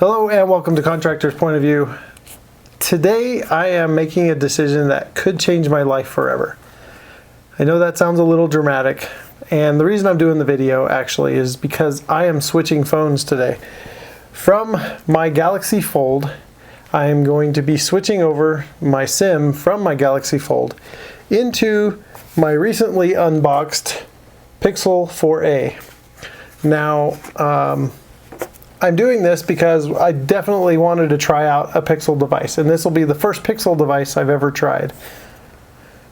Hello and welcome to Contractor's Point of View. Today I am making a decision that could change my life forever. I know that sounds a little dramatic, and the reason I'm doing the video actually is because I am switching phones today. From my Galaxy Fold, I am going to be switching over my SIM from my Galaxy Fold into my recently unboxed Pixel 4a. Now, I'm doing this because I definitely wanted to try out a Pixel device, and this will be the first Pixel device I've ever tried.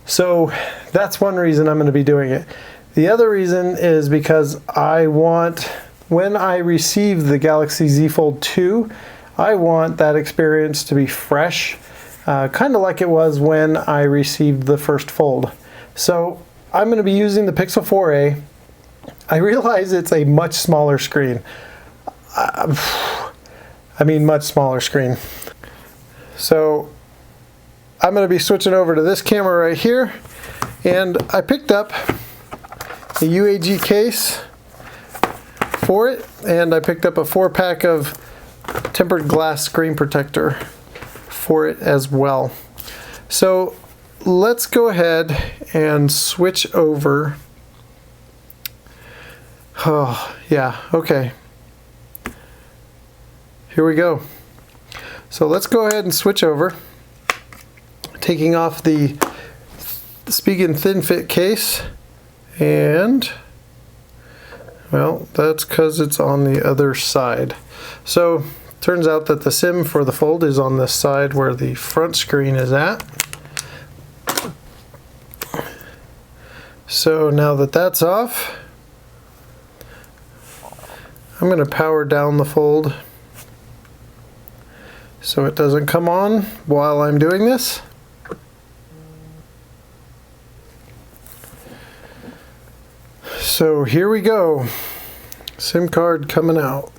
So that's one reason I'm going to be doing it. The other reason is because I want, when I receive the Galaxy Z Fold 2, I want that experience to be fresh, kind of like it was when I received the first Fold. So I'm going to be using the Pixel 4a. I realize it's a much smaller screen. I mean much smaller screen. So I'm going to be switching over to this camera right here, and I picked up a UAG case for it, and I picked up a 4-pack of tempered glass screen protector for it as well. So let's go ahead and switch over. Oh yeah, okay. Here we go. So let's go ahead and switch over. Taking off the Spigen Thin Fit case, and well, that's because it's on the other side. So turns out that the SIM for the Fold is on the side where the front screen is at. So now that that's off, I'm going to power down the Fold so it doesn't come on while I'm doing this. So here we go. SIM card coming out.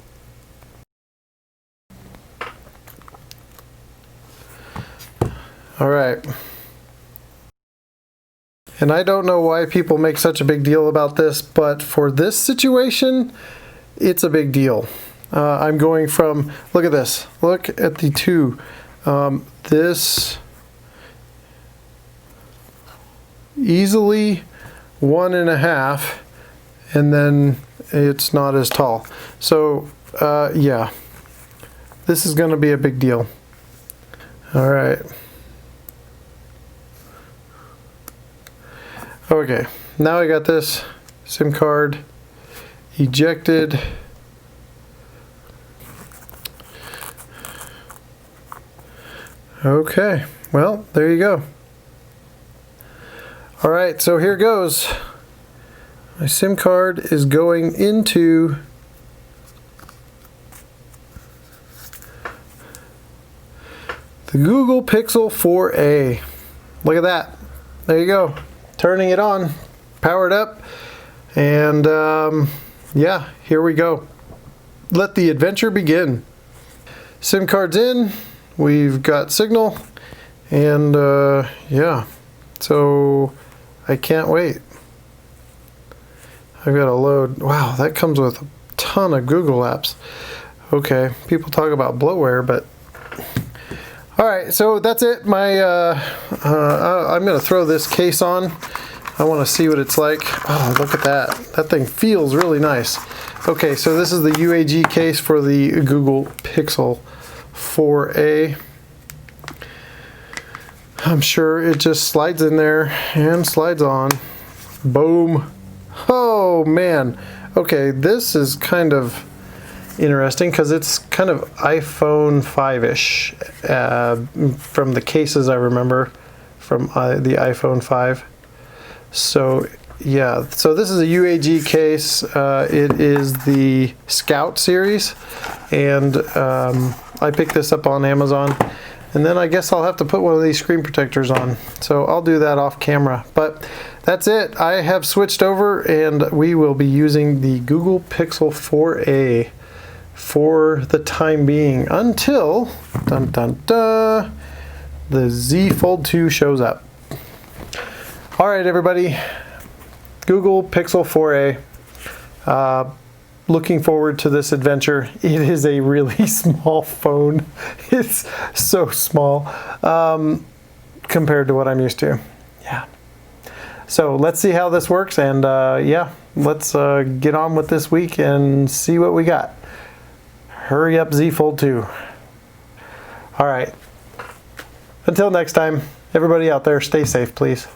All right. And I don't know why people make such a big deal about this, but for this situation, it's a big deal. I'm going from, look at this, look at the two. This easily 1.5, and then it's not as tall. So yeah, this is going to be a big deal. All right. Okay, now I got this SIM card ejected. Okay, well, there you go. All right, so here goes. My SIM card is going into the Google Pixel 4a. Look at that. There you go. Turning it on, powered up, and yeah, here we go. Let the adventure begin. SIM card's in. We've got signal, and yeah, so I can't wait. I've got to load. Wow, that comes with a ton of Google apps. Okay, people talk about bloatware, but all right, so that's it. I'm going to throw this case on. I want to see what it's like. Oh, look at that. That thing feels really nice. Okay, so this is the UAG case for the Google Pixel 4a. I'm sure it just slides in there and slides on. Boom. Oh man. Okay, this is kind of interesting because it's kind of iPhone 5-ish from the cases I remember from the iPhone 5. So yeah, so this is a UAG case. It is the Scout series, and I picked this up on Amazon, and then I guess I'll have to put one of these screen protectors on. So I'll do that off camera, but that's it. I have switched over, and we will be using the Google Pixel 4a for the time being until the Z Fold 2 shows up. All right, everybody, Google Pixel 4a. looking forward to this adventure. It is a really small phone. It's so small compared to what I'm used to. Yeah. So let's see how this works, and yeah, let's get on with this week and see what we got. Hurry up, Z Fold 2. All right. Until next time, everybody out there, stay safe, please.